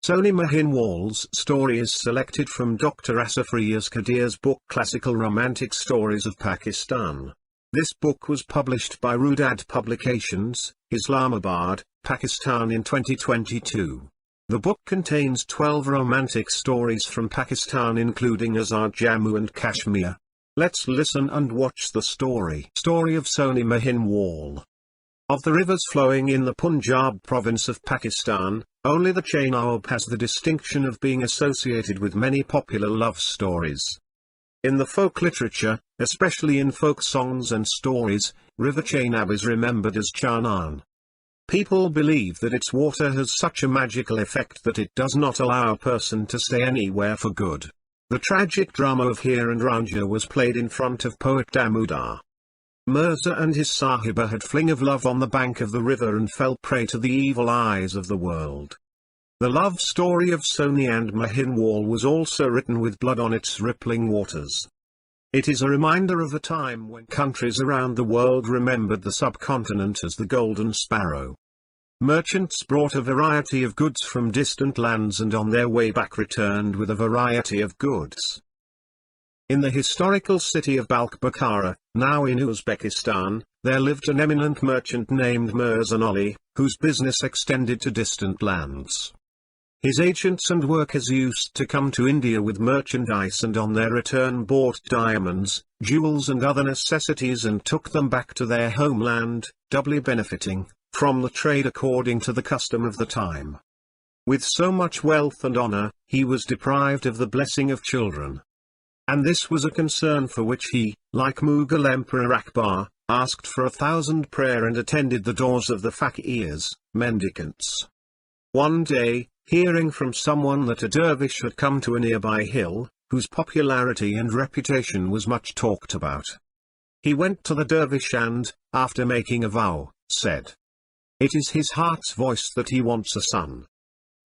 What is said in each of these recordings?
Sohni Mahinwal's story is selected from Dr. Asaf Riyaz Qadeer's book Classical Romantic Stories of Pakistan. This book was published by Rudad Publications, Islamabad, Pakistan in 2022. The book contains 12 romantic stories from Pakistan including Azad, Jammu and Kashmir. Let's listen and watch the story. Story of Sohni Mahinwal. Of the rivers flowing in the Punjab province of Pakistan, only the Chenab has the distinction of being associated with many popular love stories. In the folk literature, especially in folk songs and stories, River Chenab is remembered as Chanan. People believe that its water has such a magical effect that it does not allow a person to stay anywhere for good. The tragic drama of Heer and Ranjha was played in front of poet Damodar. Mirza and his Sahiba had fling of love on the bank of the river and fell prey to the evil eyes of the world. The love story of Sohni and Mahinwal was also written with blood on its rippling waters. It is a reminder of a time when countries around the world remembered the subcontinent as the Golden Sparrow. Merchants brought a variety of goods from distant lands and on their way back returned with a variety of goods. In the historical city of Balkh Bukhara, now in Uzbekistan, there lived an eminent merchant named Mirza Ali, whose business extended to distant lands. His agents and workers used to come to India with merchandise and on their return bought diamonds, jewels and other necessities and took them back to their homeland, doubly benefiting from the trade according to the custom of the time. With so much wealth and honor, he was deprived of the blessing of children. And this was a concern for which he, like Mughal Emperor Akbar, asked for 1,000 prayer and attended the doors of the fakirs, mendicants. One day, hearing from someone that a dervish had come to a nearby hill, whose popularity and reputation was much talked about, he went to the dervish and, after making a vow, said, "It is his heart's voice that he wants a son."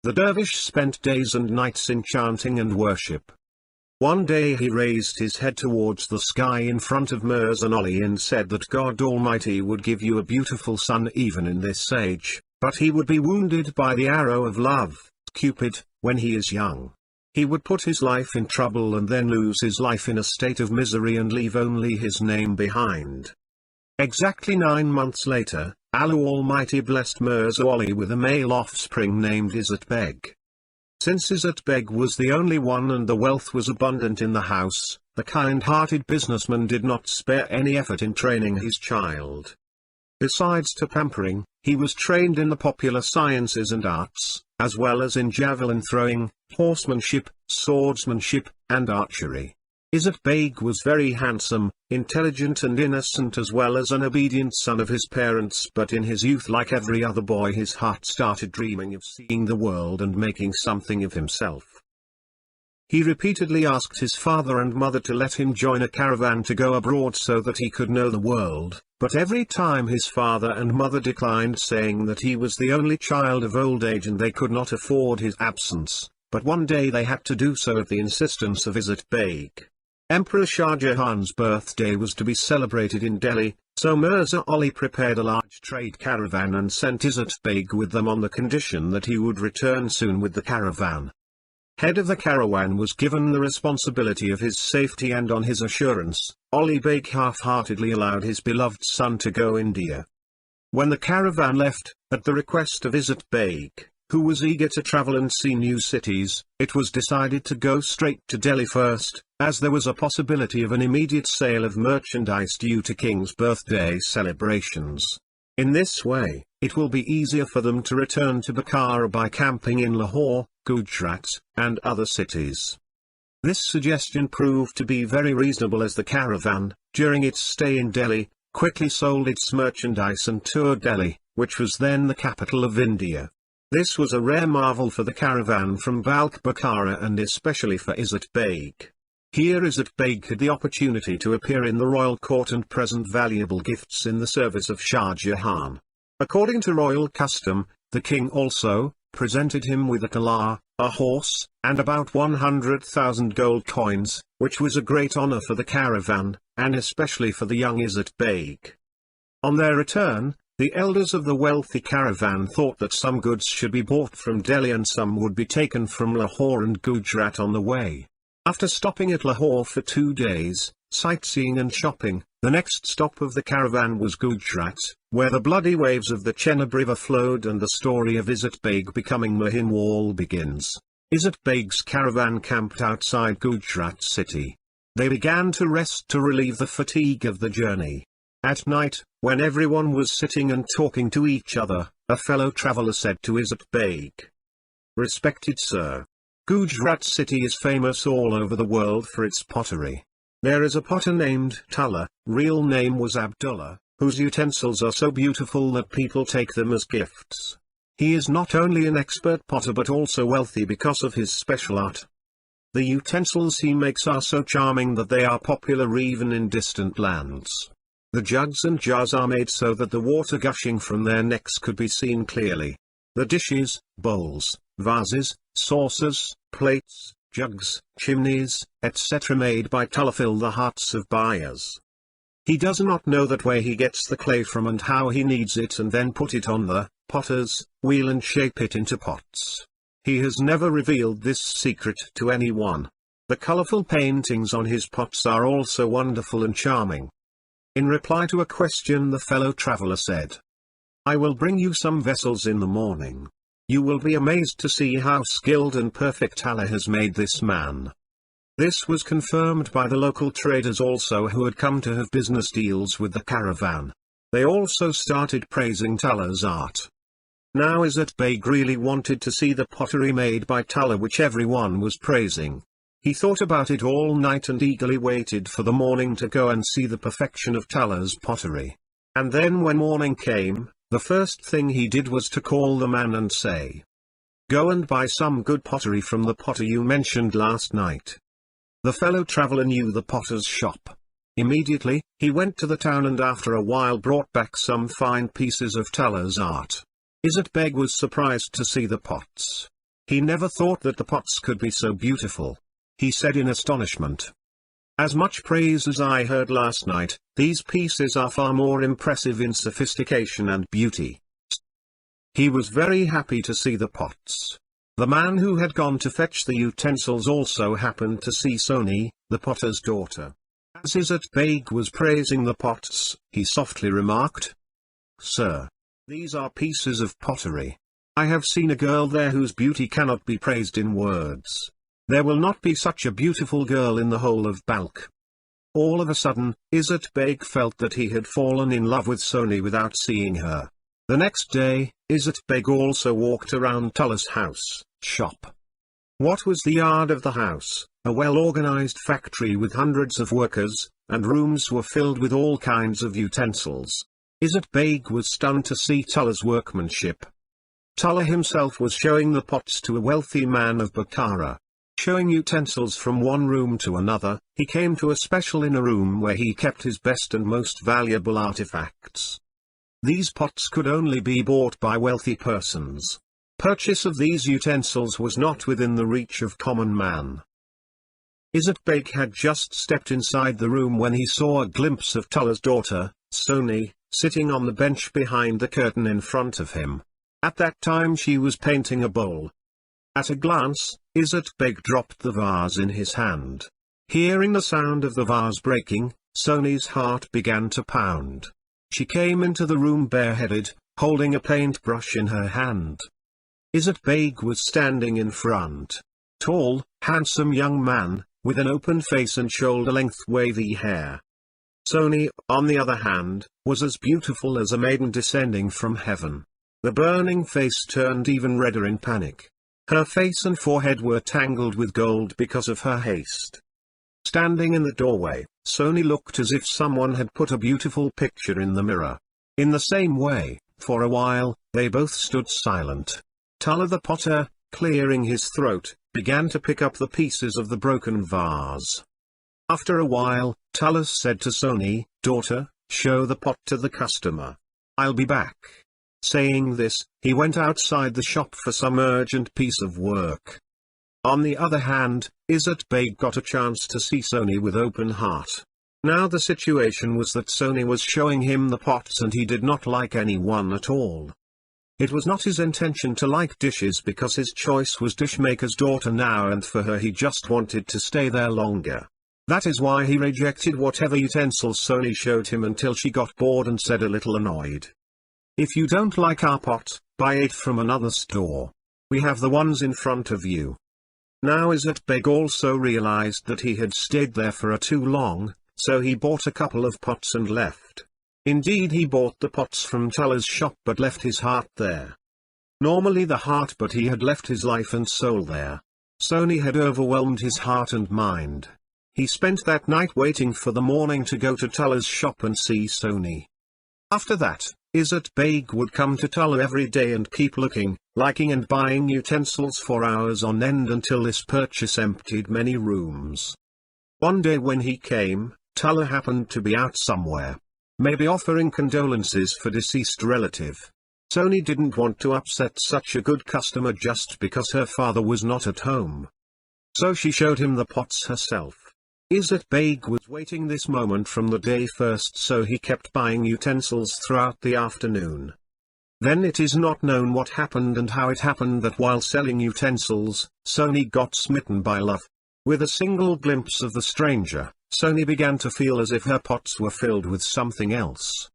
The dervish spent days and nights in chanting and worship. One day he raised his head towards the sky in front of Mirza Ali and said that God Almighty would give you a beautiful son even in this age, but he would be wounded by the arrow of love, Cupid, when he is young. He would put his life in trouble and then lose his life in a state of misery and leave only his name behind. Exactly 9 months later, Allah Almighty blessed Mirza Ali with a male offspring named Izzat Beg. Since Izzat Beg was the only one and the wealth was abundant in the house, the kind-hearted businessman did not spare any effort in training his child. Besides to pampering, he was trained in the popular sciences and arts, as well as in javelin throwing, horsemanship, swordsmanship, and archery. Izzat Beg was very handsome, intelligent and innocent as well as an obedient son of his parents, but in his youth, like every other boy, his heart started dreaming of seeing the world and making something of himself. He repeatedly asked his father and mother to let him join a caravan to go abroad so that he could know the world, but every time his father and mother declined, saying that he was the only child of old age and they could not afford his absence. But one day they had to do so at the insistence of Izzat Beg. Emperor Shah Jahan's birthday was to be celebrated in Delhi, so Mirza Ali prepared a large trade caravan and sent Izzat Beg with them on the condition that he would return soon with the caravan. Head of the caravan was given the responsibility of his safety, and on his assurance, Ali Beg half-heartedly allowed his beloved son to go India. When the caravan left, at the request of Izzat Beg, who was eager to travel and see new cities, it was decided to go straight to Delhi first, as there was a possibility of an immediate sale of merchandise due to King's birthday celebrations. In this way, it will be easier for them to return to Bukhara by camping in Lahore, Gujarat, and other cities. This suggestion proved to be very reasonable, as the caravan, during its stay in Delhi, quickly sold its merchandise and toured Delhi, which was then the capital of India. This was a rare marvel for the caravan from Balkh Bukhara and especially for Izzat Beg. Here Izzat Beg had the opportunity to appear in the royal court and present valuable gifts in the service of Shah Jahan. According to royal custom, the king also presented him with a talar, a horse, and about 100,000 gold coins, which was a great honor for the caravan, and especially for the young Izzat Beg. On their return, The elders of the wealthy caravan thought that some goods should be bought from Delhi and some would be taken from Lahore and Gujarat on the way. After stopping at Lahore for 2 days, sightseeing and shopping, the next stop of the caravan was Gujarat, where the bloody waves of the Chenab River flowed and the story of Izzat Beg becoming Mahinwal begins. Izzat Beg's caravan camped outside Gujarat city. They began to rest to relieve the fatigue of the journey. At night, when everyone was sitting and talking to each other, a fellow traveler said to Izzat Beg, "Respected sir, Gujarat city is famous all over the world for its pottery. There is a potter named Talla, real name was Abdullah, whose utensils are so beautiful that people take them as gifts. He is not only an expert potter but also wealthy because of his special art. The utensils he makes are so charming that they are popular even in distant lands. The jugs and jars are made so that the water gushing from their necks could be seen clearly. The dishes, bowls, vases, saucers, plates, jugs, chimneys, etc. made by Talla fill the hearts of buyers. He does not know that where he gets the clay from and how he kneads it and then put it on the potter's wheel and shape it into pots. He has never revealed this secret to anyone. The colorful paintings on his pots are also wonderful and charming." In reply to a question, the fellow traveler said, "I will bring you some vessels in the morning. You will be amazed to see how skilled and perfect Allah has made this man." This was confirmed by the local traders also who had come to have business deals with the caravan. They also started praising Talla's art. Now Izzat Beg really wanted to see the pottery made by Talla which everyone was praising. He thought about it all night and eagerly waited for the morning to go and see the perfection of Talla's pottery. And then when morning came, the first thing he did was to call the man and say, "Go and buy some good pottery from the potter you mentioned last night." The fellow traveler knew the potter's shop. Immediately, he went to the town and after a while brought back some fine pieces of Talla's art. Izzat Beg was surprised to see the pots. He never thought that the pots could be so beautiful. He said in astonishment, "As much praise as I heard last night, these pieces are far more impressive in sophistication and beauty." He was very happy to see the pots. The man who had gone to fetch the utensils also happened to see Sohni, the potter's daughter. As Izzat Beg was praising the pots, he softly remarked, "Sir, these are pieces of pottery. I have seen a girl there whose beauty cannot be praised in words. There will not be such a beautiful girl in the whole of Balkh." All of a sudden, Izzat Beg felt that he had fallen in love with Sohni without seeing her. The next day, Izzat Beg also walked around Talla's house, shop. What was the yard of the house? A well-organized factory with hundreds of workers, and rooms were filled with all kinds of utensils. Izzat Beg was stunned to see Talla's workmanship. Talla himself was showing the pots to a wealthy man of Bukhara. Showing utensils from one room to another, he came to a special inner room where he kept his best and most valuable artifacts. These pots could only be bought by wealthy persons. Purchase of these utensils was not within the reach of common man. Izzat Beg had just stepped inside the room when he saw a glimpse of Talla's daughter, Sohni, sitting on the bench behind the curtain in front of him. At that time she was painting a bowl. At a glance, Izzat Beg dropped the vase in his hand. Hearing the sound of the vase breaking, Sohni's heart began to pound. She came into the room bareheaded, holding a paintbrush in her hand. Izzat Beg was standing in front. Tall, handsome young man, with an open face and shoulder-length wavy hair. Sohni, on the other hand, was as beautiful as a maiden descending from heaven. The burning face turned even redder in panic. Her face and forehead were tangled with gold because of her haste. Standing in the doorway, Sohni looked as if someone had put a beautiful picture in the mirror. In the same way, for a while, they both stood silent. Talla the potter, clearing his throat, began to pick up the pieces of the broken vase. After a while, Talla said to Sohni, "Daughter, show the pot to the customer. I'll be back." Saying this, he went outside the shop for some urgent piece of work. On the other hand, Izzat Beg got a chance to see Sohni with open heart. Now the situation was that Sohni was showing him the pots and he did not like any one at all. It was not his intention to like dishes because his choice was dishmaker's daughter now, and for her he just wanted to stay there longer. That is why he rejected whatever utensils Sohni showed him until she got bored and said a little annoyed, "If you don't like our pot, buy it from another store. We have the ones in front of you." Now Izzat Beg also realized that he had stayed there for too long, so he bought a couple of pots and left. Indeed, he bought the pots from Tullah's shop but left his heart there. Normally the heart, but he had left his life and soul there. Sohni had overwhelmed his heart and mind. He spent that night waiting for the morning to go to Tullah's shop and see Sohni. After that, Izzat Beg would come to Tullah every day and keep looking, liking and buying utensils for hours on end until this purchase emptied many rooms. One day when he came, Tullah happened to be out somewhere, maybe offering condolences for deceased relative. Sohni didn't want to upset such a good customer just because her father was not at home. So she showed him the pots herself. Izzat Beg was waiting this moment from the day first, so he kept buying utensils throughout the afternoon. Then it is not known what happened and how it happened that while selling utensils, Sohni got smitten by love. With a single glimpse of the stranger, Sohni began to feel as if her pots were filled with something else.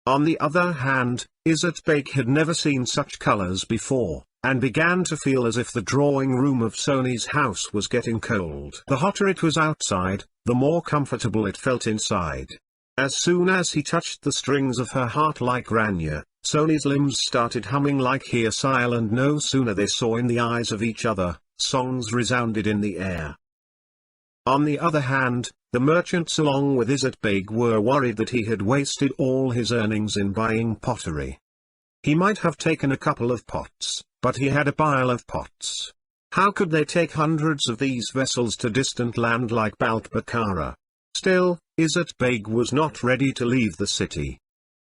On the other hand, Izzat Beg had never seen such colors before, and began to feel as if the drawing room of Sohni's house was getting cold. The hotter it was outside, the more comfortable it felt inside. As soon as he touched the strings of her heart like Rania, Sohni's limbs started humming like Heersil, and no sooner they saw in the eyes of each other, songs resounded in the air. On the other hand, the merchants along with Izzat Beg were worried that he had wasted all his earnings in buying pottery. He might have taken a couple of pots, but he had a pile of pots. How could they take hundreds of these vessels to distant land like Balt Bakara? Still, Izzat Beg was not ready to leave the city.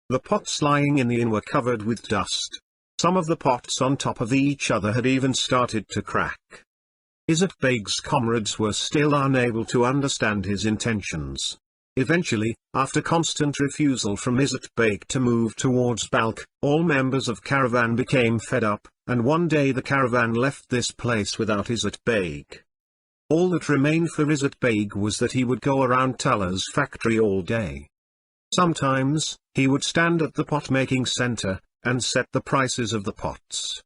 The pots lying in the inn were covered with dust. Some of the pots on top of each other had even started to crack. Izzat Beg's comrades were still unable to understand his intentions. Eventually, after constant refusal from Izzat Beg to move towards Balkh, all members of caravan became fed up, and one day the caravan left this place without Izzat Beg. All that remained for Izzat Beg was that he would go around Tullah's factory all day. Sometimes, he would stand at the pot-making center, and set the prices of the pots.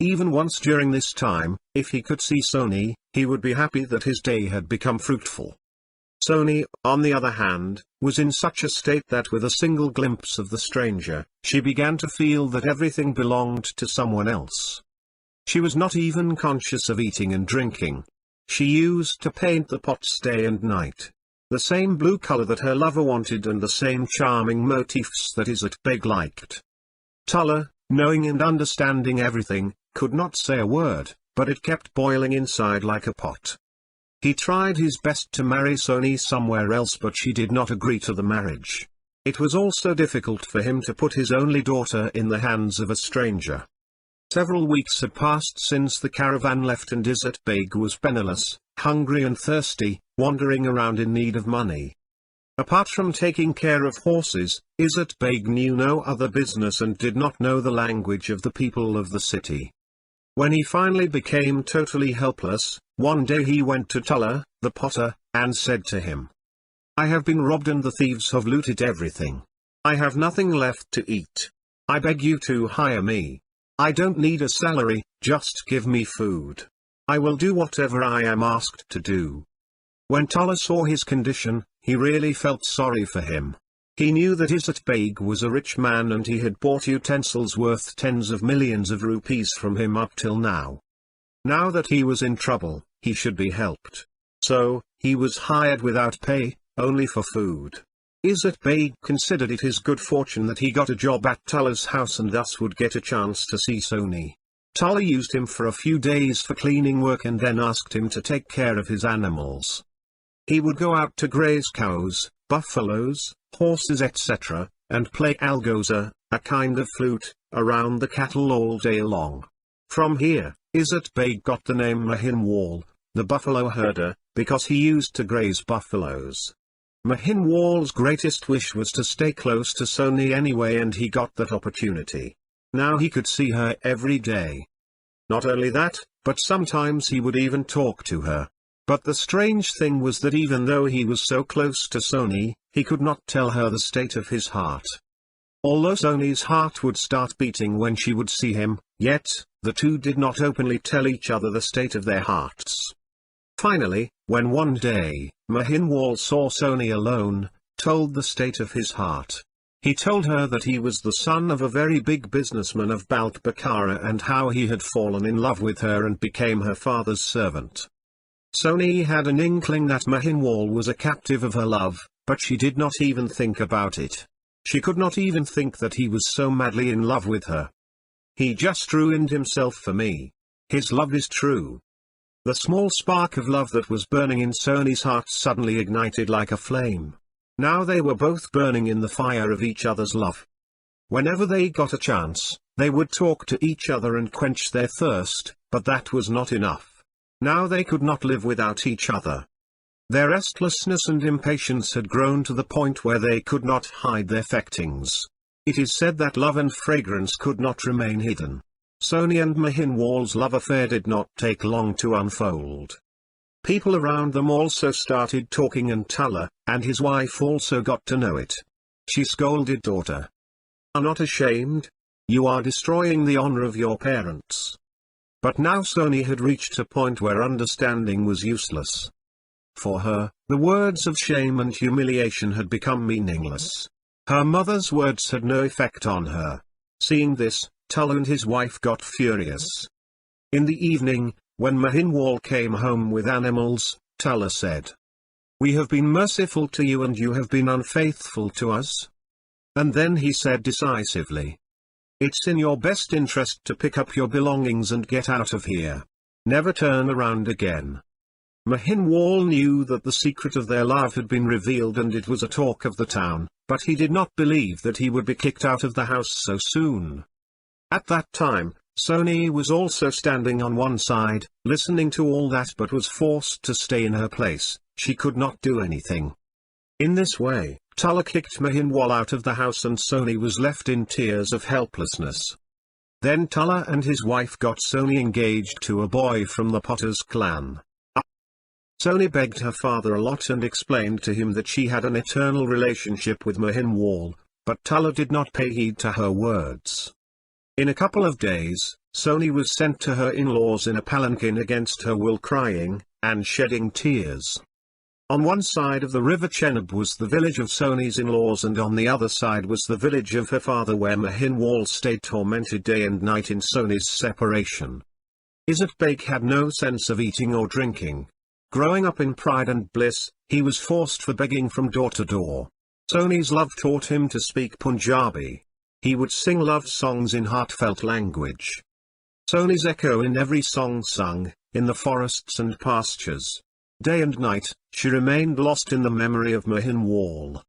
Even once during this time, if he could see Sohni, he would be happy that his day had become fruitful. Sohni, on the other hand, was in such a state that with a single glimpse of the stranger, she began to feel that everything belonged to someone else. She was not even conscious of eating and drinking. She used to paint the pots day and night. The same blue color that her lover wanted and the same charming motifs that Izzat Beg liked. Tullah, knowing and understanding everything, could not say a word, but it kept boiling inside like a pot. He tried his best to marry Sohni somewhere else, but she did not agree to the marriage. It was also difficult for him to put his only daughter in the hands of a stranger. Several weeks had passed since the caravan left, and Izzat Beg was penniless, hungry and thirsty, wandering around in need of money. Apart from taking care of horses, Izzat Beg knew no other business and did not know the language of the people of the city. When he finally became totally helpless, one day he went to Tullah, the potter, and said to him, "I have been robbed and the thieves have looted everything. I have nothing left to eat. I beg you to hire me. I don't need a salary, just give me food. I will do whatever I am asked to do." When Tullah saw his condition, he really felt sorry for him. He knew that Izzat Beg was a rich man and he had bought utensils worth tens of millions of rupees from him up till now. Now that he was in trouble, he should be helped. So, he was hired without pay, only for food. Izzat Beg considered it his good fortune that he got a job at Tullah's house and thus would get a chance to see Sohni. Tullah used him for a few days for cleaning work and then asked him to take care of his animals. He would go out to graze cows, buffaloes, horses etc., and play algoza, a kind of flute, around the cattle all day long. From here, Izzat Beg got the name Mahinwal, the buffalo herder, because he used to graze buffaloes. Mahinwal's greatest wish was to stay close to Sohni anyway, and he got that opportunity. Now he could see her every day. Not only that, but sometimes he would even talk to her. But the strange thing was that even though he was so close to Sohni, he could not tell her the state of his heart. Although Sohni's heart would start beating when she would see him, yet, the two did not openly tell each other the state of their hearts. Finally, when one day, Mahinwal saw Sohni alone, told the state of his heart. He told her that he was the son of a very big businessman of Balt Bukhara and how he had fallen in love with her and became her father's servant. Sohni had an inkling that Mahinwal was a captive of her love, but she did not even think about it. She could not even think that he was so madly in love with her. He just ruined himself for me. His love is true. The small spark of love that was burning in Sohni's heart suddenly ignited like a flame. Now they were both burning in the fire of each other's love. Whenever they got a chance, they would talk to each other and quench their thirst, but that was not enough. Now they could not live without each other. Their restlessness and impatience had grown to the point where they could not hide their feelings. It is said that love and fragrance could not remain hidden. Sohni and Mahinwal's love affair did not take long to unfold. People around them also started talking, and Tala, and his wife also got to know it. She scolded daughter. "Are not ashamed? You are destroying the honor of your parents." But now Sohni had reached a point where understanding was useless. For her, the words of shame and humiliation had become meaningless. Her mother's words had no effect on her. Seeing this, Tala and his wife got furious. In the evening, when Mahinwal came home with animals, Tala said, "We have been merciful to you and you have been unfaithful to us." And then he said decisively, "It's in your best interest to pick up your belongings and get out of here. Never turn around again." Mahinwal knew that the secret of their love had been revealed and it was a talk of the town, but he did not believe that he would be kicked out of the house so soon. At that time, Sohni was also standing on one side, listening to all that, but was forced to stay in her place. She could not do anything. In this way, Tala kicked Mahinwal out of the house and Sohni was left in tears of helplessness. Then Tala and his wife got Sohni engaged to a boy from the Potter's clan. Sohni begged her father a lot and explained to him that she had an eternal relationship with Mahinwal, but Tala did not pay heed to her words. In a couple of days, Sohni was sent to her in-laws in a palanquin against her will, crying and shedding tears. On one side of the river Chenab was the village of Sohni's in-laws and on the other side was the village of her father, where Mahinwal stayed tormented day and night in Sohni's separation. Izzat Beg had no sense of eating or drinking. Growing up in pride and bliss, he was forced for begging from door to door. Sohni's love taught him to speak Punjabi. He would sing love songs in heartfelt language. Sohni's echo in every song sung, in the forests and pastures. Day and night, she remained lost in the memory of Mahinwal.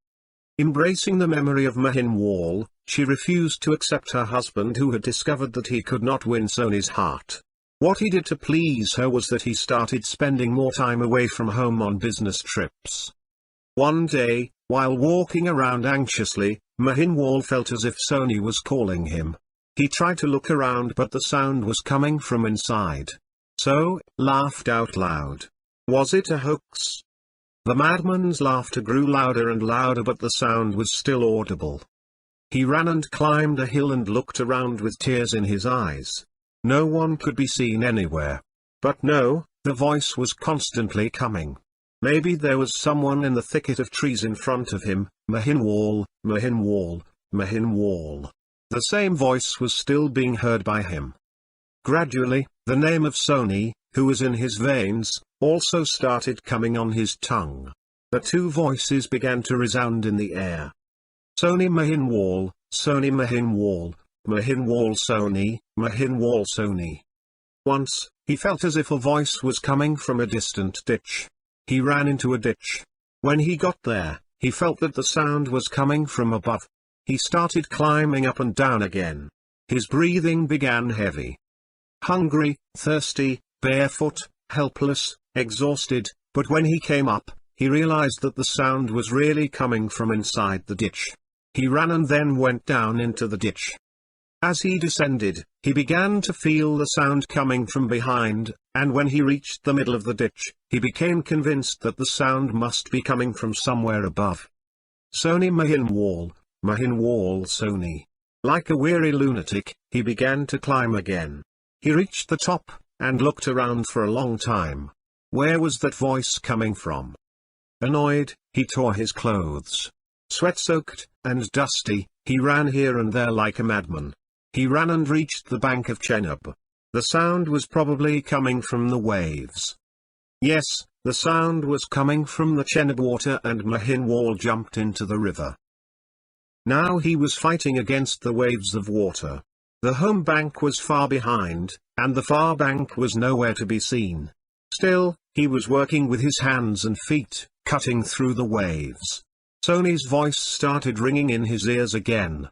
Embracing the memory of Mahinwal, she refused to accept her husband, who had discovered that he could not win Sohni's heart. What he did to please her was that he started spending more time away from home on business trips. One day, while walking around anxiously, Mahinwal felt as if Sohni was calling him. He tried to look around, but the sound was coming from inside. So, laughed out loud. Was it a hoax? The madman's laughter grew louder and louder, but the sound was still audible. He ran and climbed a hill and looked around with tears in his eyes. No one could be seen anywhere. But no, the voice was constantly coming. Maybe there was someone in the thicket of trees in front of him. Mahinwal, Mahinwal, Mahinwal. The same voice was still being heard by him. Gradually, the name of Sohni, who was in his veins, also started coming on his tongue. The two voices began to resound in the air. Sohni Mahinwal, Sohni Mahinwal, Mahinwal Sohni, Mahinwal Sohni. Once, he felt as if a voice was coming from a distant ditch. He ran into a ditch. When he got there, he felt that the sound was coming from above. He started climbing up and down again. His breathing began heavy. Hungry, thirsty, barefoot, helpless, exhausted, but when he came up, he realized that the sound was really coming from inside the ditch. He ran and then went down into the ditch. As he descended, he began to feel the sound coming from behind, and when he reached the middle of the ditch, he became convinced that the sound must be coming from somewhere above. Sohni Mahinwal, Sohni. Like a weary lunatic, he began to climb again. He reached the top, and looked around for a long time. Where was that voice coming from? Annoyed, he tore his clothes. Sweat-soaked, and dusty, he ran here and there like a madman. He ran and reached the bank of Chenab. The sound was probably coming from the waves. Yes, the sound was coming from the Chenab water, and Mahinwal jumped into the river. Now he was fighting against the waves of water. The home bank was far behind, and the far bank was nowhere to be seen. Still, he was working with his hands and feet, cutting through the waves. Sohni's voice started ringing in his ears again.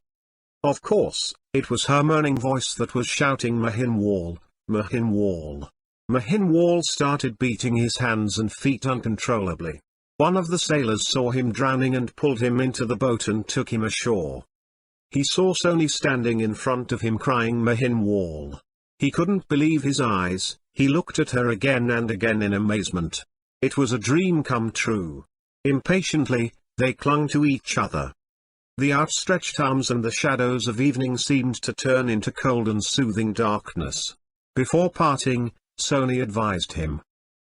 Of course, it was her moaning voice that was shouting Mahinwal, Mahinwal. Mahinwal started beating his hands and feet uncontrollably. One of the sailors saw him drowning and pulled him into the boat and took him ashore. He saw Sohni standing in front of him crying Mahinwal. He couldn't believe his eyes. He looked at her again and again in amazement. It was a dream come true. Impatiently, they clung to each other. The outstretched arms and the shadows of evening seemed to turn into cold and soothing darkness. Before parting, Sohni advised him.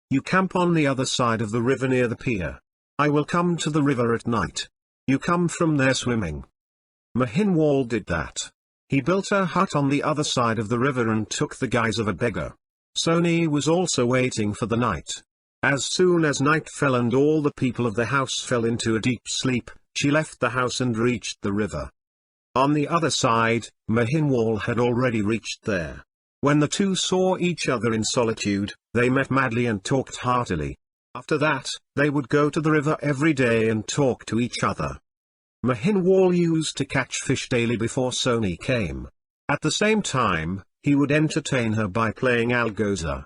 You camp on the other side of the river near the pier. I will come to the river at night. You come from there swimming. Mahinwal did that. He built a hut on the other side of the river and took the guise of a beggar. Sohni was also waiting for the night. As soon as night fell and all the people of the house fell into a deep sleep, she left the house and reached the river. On the other side, Mahinwal had already reached there. When the two saw each other in solitude, they met madly and talked heartily. After that, they would go to the river every day and talk to each other. Mahinwal used to catch fish daily before Sohni came. At the same time, he would entertain her by playing algoza.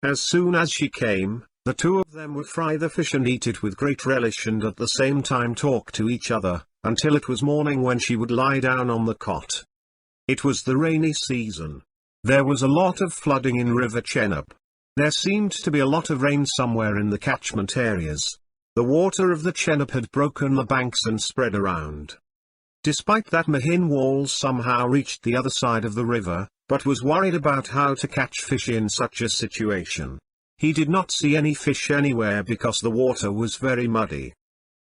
As soon as she came, the two of them would fry the fish and eat it with great relish and at the same time talk to each other, until it was morning when she would lie down on the cot. It was the rainy season. There was a lot of flooding in River Chenab. There seemed to be a lot of rain somewhere in the catchment areas. The water of the Chenab had broken the banks and spread around. Despite that, Mahinwal somehow reached the other side of the river, but was worried about how to catch fish in such a situation. He did not see any fish anywhere because the water was very muddy.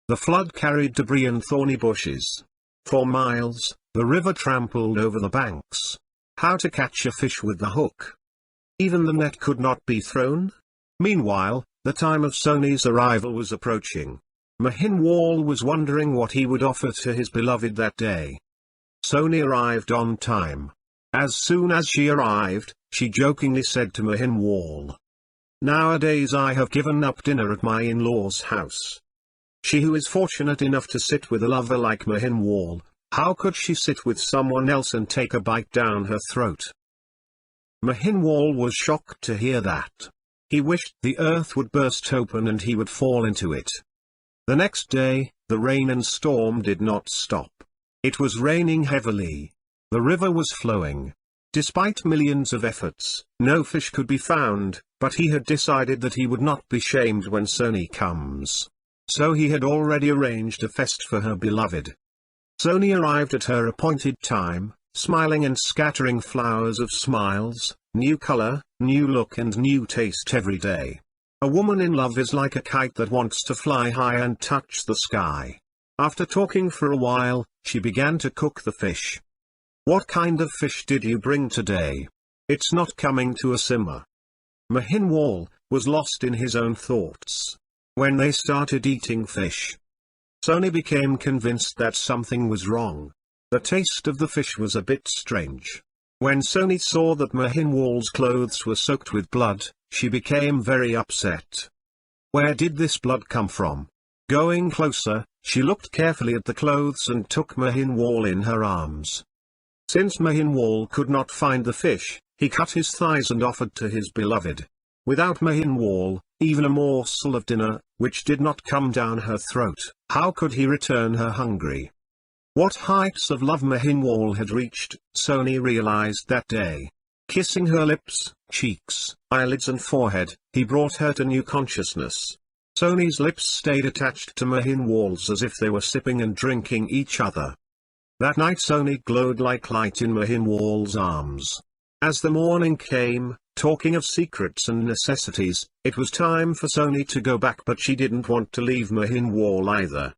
The flood carried debris and thorny bushes. For miles, the river trampled over the banks. How to catch a fish with the hook? Even the net could not be thrown? Meanwhile, the time of Sohni's arrival was approaching. Mahinwal was wondering what he would offer to his beloved that day. Sohni arrived on time. As soon as she arrived, she jokingly said to Mahinwal, "Nowadays I have given up dinner at my in-laws' house." She who is fortunate enough to sit with a lover like Mahinwal, how could she sit with someone else and take a bite down her throat? Mahinwal was shocked to hear that. He wished the earth would burst open and he would fall into it. The next day, the rain and storm did not stop. It was raining heavily. The river was flowing. Despite millions of efforts, no fish could be found, but he had decided that he would not be shamed when Sohni comes. So he had already arranged a feast for her beloved. Sohni arrived at her appointed time, smiling and scattering flowers of smiles, new color, new look and new taste every day. A woman in love is like a kite that wants to fly high and touch the sky. After talking for a while, she began to cook the fish. "What kind of fish did you bring today? It's not coming to a simmer." Mahinwal was lost in his own thoughts. When they started eating fish, Sohni became convinced that something was wrong. The taste of the fish was a bit strange. When Sohni saw that Mahinwal's clothes were soaked with blood, she became very upset. Where did this blood come from? Going closer, she looked carefully at the clothes and took Mahinwal in her arms. Since Mahinwal could not find the fish, he cut his thighs and offered to his beloved. Without Mahinwal, even a morsel of dinner, which did not come down her throat, how could he return her hungry? What heights of love Mahinwal had reached, Sohni realized that day. Kissing her lips, cheeks, eyelids and forehead, he brought her to new consciousness. Sohni's lips stayed attached to Mahinwal's as if they were sipping and drinking each other. That night Sohni glowed like light in Mahinwal's arms. As the morning came, talking of secrets and necessities, it was time for Sohni to go back, but she didn't want to leave Mahinwal either.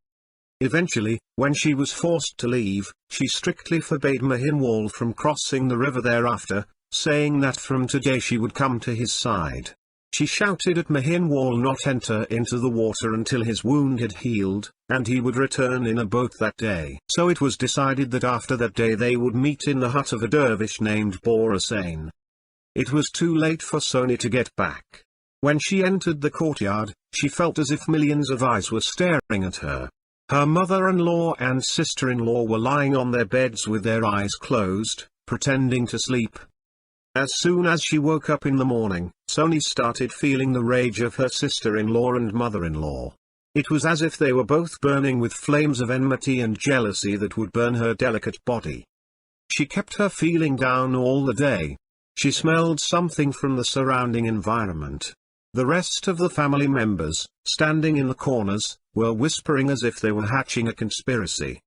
Eventually, when she was forced to leave, she strictly forbade Mahinwal from crossing the river thereafter, saying that from today she would come to his side. She shouted at Mahinwal not enter into the water until his wound had healed, and he would return in a boat that day. So it was decided that after that day they would meet in the hut of a dervish named Borasain. It was too late for Sohni to get back. When she entered the courtyard, she felt as if millions of eyes were staring at her. Her mother-in-law and sister-in-law were lying on their beds with their eyes closed, pretending to sleep. As soon as she woke up in the morning, Sohni started feeling the rage of her sister-in-law and mother-in-law. It was as if they were both burning with flames of enmity and jealousy that would burn her delicate body. She kept her feeling down all the day. She smelled something from the surrounding environment. The rest of the family members, standing in the corners, were whispering as if they were hatching a conspiracy.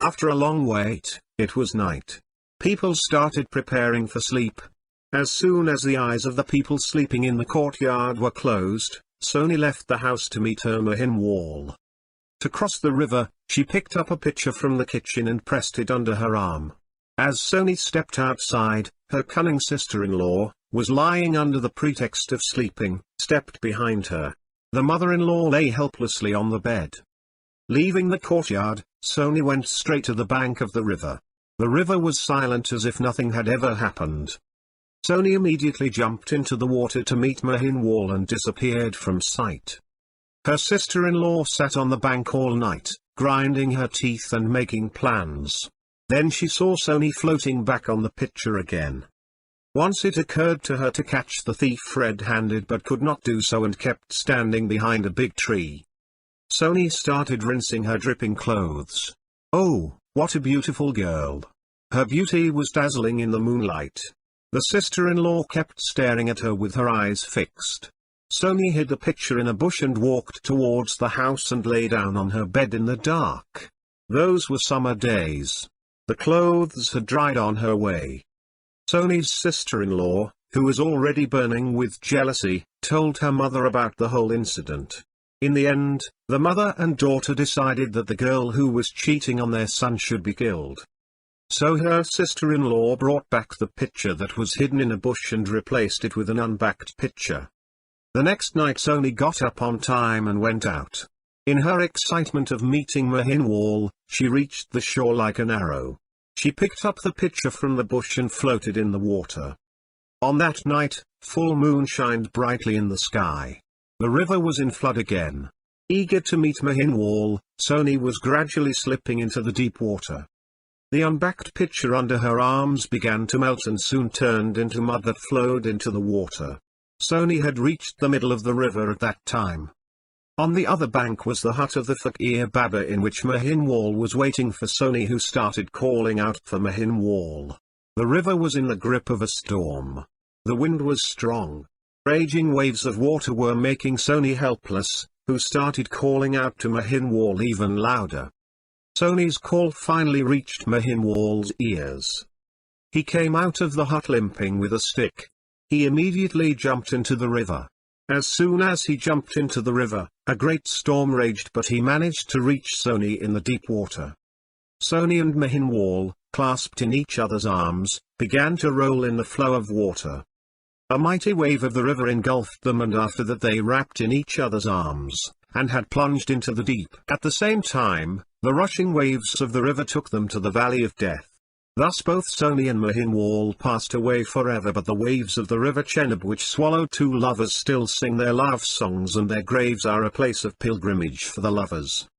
After a long wait, it was night. People started preparing for sleep. As soon as the eyes of the people sleeping in the courtyard were closed, Sohni left the house to meet her Mahinwal. To cross the river, she picked up a pitcher from the kitchen and pressed it under her arm. As Sohni stepped outside, her cunning sister-in-law, was lying under the pretext of sleeping, stepped behind her. The mother-in-law lay helplessly on the bed. Leaving the courtyard, Sohni went straight to the bank of the river. The river was silent as if nothing had ever happened. Sohni immediately jumped into the water to meet Mahinwal and disappeared from sight. Her sister-in-law sat on the bank all night, grinding her teeth and making plans. Then she saw Sohni floating back on the pitcher again. Once it occurred to her to catch the thief red-handed but could not do so and kept standing behind a big tree. Sohni started rinsing her dripping clothes. Oh, what a beautiful girl! Her beauty was dazzling in the moonlight. The sister-in-law kept staring at her with her eyes fixed. Sohni hid the pitcher in a bush and walked towards the house and lay down on her bed in the dark. Those were summer days. The clothes had dried on her way. Sohni's sister-in-law, who was already burning with jealousy, told her mother about the whole incident. In the end, the mother and daughter decided that the girl who was cheating on their son should be killed. So her sister-in-law brought back the pitcher that was hidden in a bush and replaced it with an unbacked pitcher. The next night Sohni got up on time and went out. In her excitement of meeting Mahinwal, she reached the shore like an arrow. She picked up the pitcher from the bush and floated in the water. On that night, full moon shined brightly in the sky. The river was in flood again. Eager to meet Mahinwal, Sohni was gradually slipping into the deep water. The unbacked pitcher under her arms began to melt and soon turned into mud that flowed into the water. Sohni had reached the middle of the river at that time. On the other bank was the hut of the Fakir Baba in which Mahinwal was waiting for Sohni, who started calling out for Mahinwal. The river was in the grip of a storm. The wind was strong. Raging waves of water were making Sohni helpless, who started calling out to Mahinwal even louder. Sohni's call finally reached Mahinwal's ears. He came out of the hut limping with a stick. He immediately jumped into the river. As soon as he jumped into the river, a great storm raged, but he managed to reach Sohni in the deep water. Sohni and Mahinwal, clasped in each other's arms, began to roll in the flow of water. A mighty wave of the river engulfed them, and after that they wrapped in each other's arms, and had plunged into the deep. At the same time, the rushing waves of the river took them to the valley of death. Thus both Sohni and Mahinwal passed away forever, but the waves of the river Chenab which swallowed two lovers still sing their love songs, and their graves are a place of pilgrimage for the lovers.